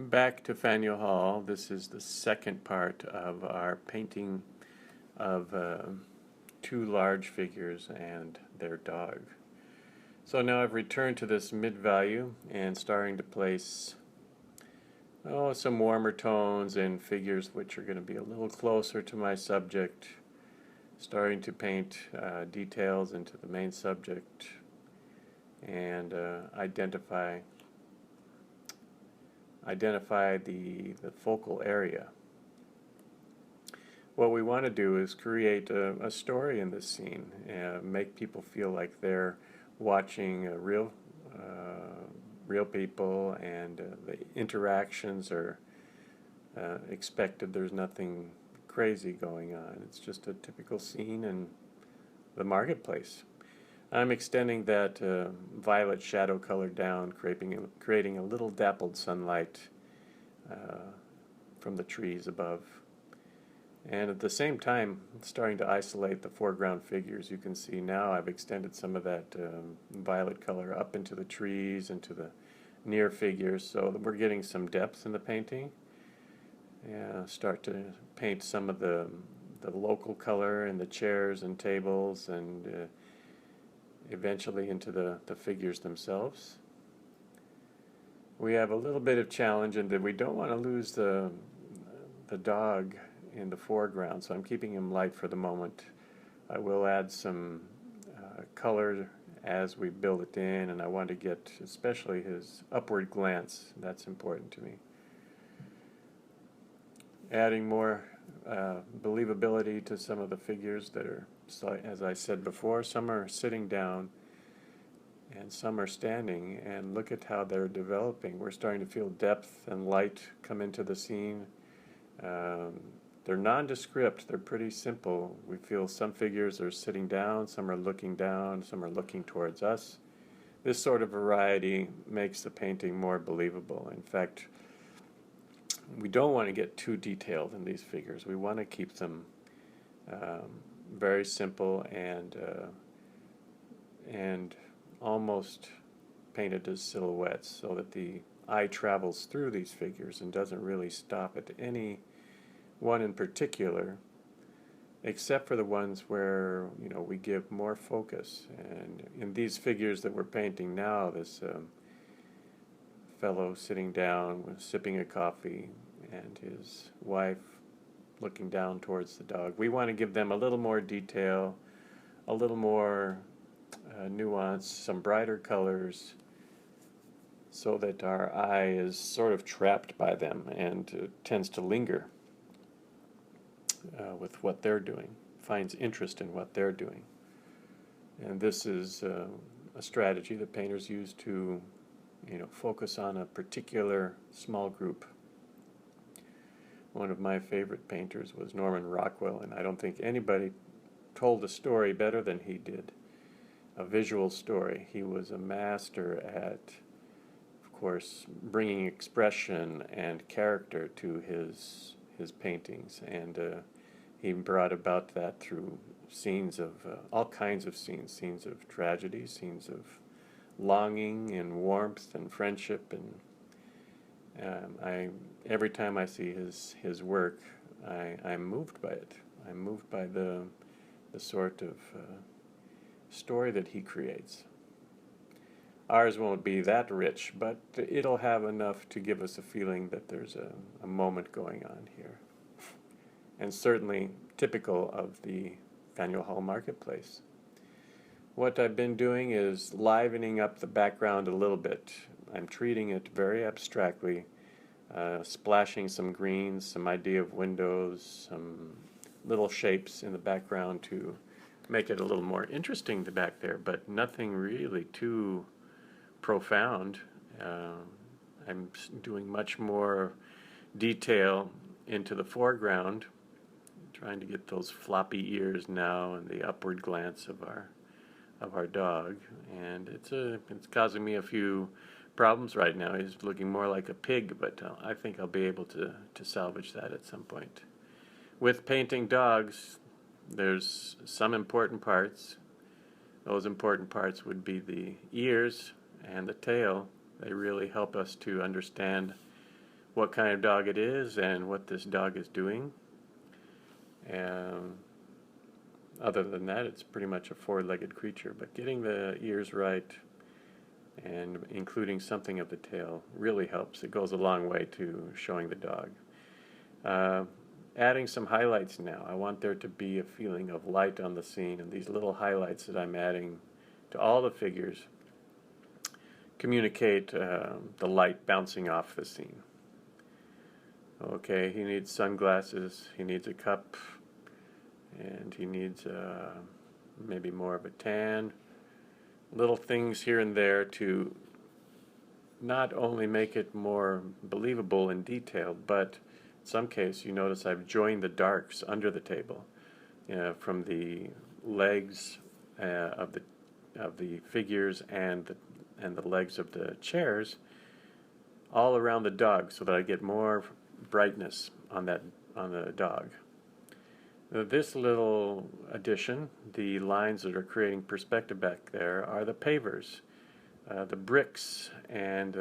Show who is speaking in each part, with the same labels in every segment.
Speaker 1: Back to Faneuil Hall. This is the second part of our painting of two large figures and their dog. So now I've returned to this mid-value and starting to place some warmer tones in figures which are going to be a little closer to my subject, starting to paint details into the main subject and identify the focal area. What we want to do is create a story in this scene, make people feel like they're watching real people, and the interactions are expected. There's nothing crazy going on. It's just a typical scene in the marketplace. I'm extending that violet shadow color down, creating a little dappled sunlight from the trees above. And at the same time, starting to isolate the foreground figures. You can see now I've extended some of that violet color up into the trees, into the near figures, so that we're getting some depth in the painting. Start to paint some of the local color in the chairs and tables, and eventually into the figures themselves. We have a little bit of challenge in that we don't want to lose the dog in the foreground, so I'm keeping him light for the moment. I will add some color as we build it in, and I want to get especially his upward glance. That's important to me. Adding more believability to some of the figures that are, as I said before, some are sitting down and some are standing, and look at how they're developing. We're starting to feel depth and light come into the scene. They're nondescript, they're pretty simple. We feel some figures are sitting down, some are looking down, some are looking towards us. This sort of variety makes the painting more believable. In fact, we don't want to get too detailed in these figures. We want to keep them very simple and almost painted as silhouettes, so that the eye travels through these figures and doesn't really stop at any one in particular, except for the ones where we give more focus. And in these figures that we're painting now, this fellow sitting down sipping a coffee and his wife looking down towards the dog, we want to give them a little more detail, a little more nuance, some brighter colors, so that our eye is sort of trapped by them and tends to linger with what they're doing, finds interest in what they're doing. And this is a strategy that painters use to focus on a particular small group. One of my favorite painters was Norman Rockwell, and I don't think anybody told a story better than he did, a visual story. He was a master at, of course, bringing expression and character to his paintings, and he brought about that through scenes of all kinds of scenes of tragedy, scenes of longing and warmth and friendship, and every time I see his work, I'm moved by it. I'm moved by the sort of story that he creates. Ours won't be that rich, but it'll have enough to give us a feeling that there's a moment going on here. And certainly typical of the Faneuil Hall Marketplace. What I've been doing is livening up the background a little bit. I'm treating it very abstractly, splashing some greens, some idea of windows, some little shapes in the background to make it a little more interesting back there, but nothing really too profound. I'm doing much more detail into the foreground, trying to get those floppy ears now and the upward glance of our dog, and it's causing me a few problems right now. He's looking more like a pig, but I think I'll be able to salvage that at some point. With painting dogs, there's some important parts. Those important parts would be the ears and the tail. They really help us to understand what kind of dog it is and what this dog is doing. And other than that, it's pretty much a four-legged creature, but getting the ears right and including something of the tail really helps. It goes a long way to showing the dog. Adding some highlights now. I want there to be a feeling of light on the scene, and these little highlights that I'm adding to all the figures communicate the light bouncing off the scene. Okay, he needs sunglasses, he needs a cup, and he needs maybe more of a tan. Little things here and there to not only make it more believable and detailed, but in some case you notice I've joined the darks under the table, from the legs of the figures and the legs of the chairs all around the dog, so that I get more brightness on the dog. This little addition, the lines that are creating perspective back there, are the pavers, the bricks and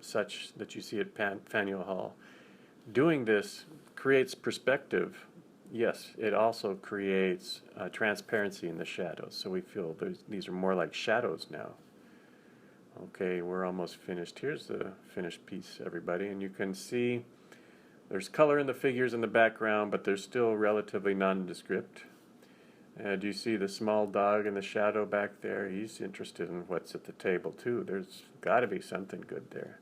Speaker 1: such that you see at Faneuil Hall. Doing this creates perspective. Yes, it also creates transparency in the shadows, so we feel these are more like shadows now. Okay, we're almost finished. Here's the finished piece, everybody, and you can see there's color in the figures in the background, but they're still relatively nondescript. Do you see the small dog in the shadow back there? He's interested in what's at the table too. There's got to be something good there.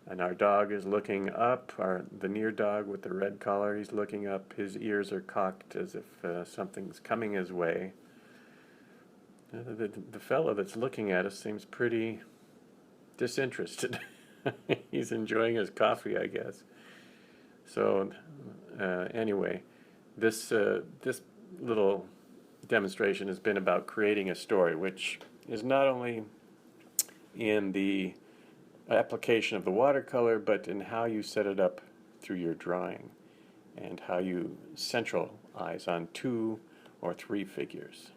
Speaker 1: And our dog is looking up, the near dog with the red collar, he's looking up. His ears are cocked as if something's coming his way. The fellow that's looking at us seems pretty disinterested. He's enjoying his coffee, I guess. So anyway, this little demonstration has been about creating a story, which is not only in the application of the watercolor, but in how you set it up through your drawing and how you centralize on 2 or 3 figures.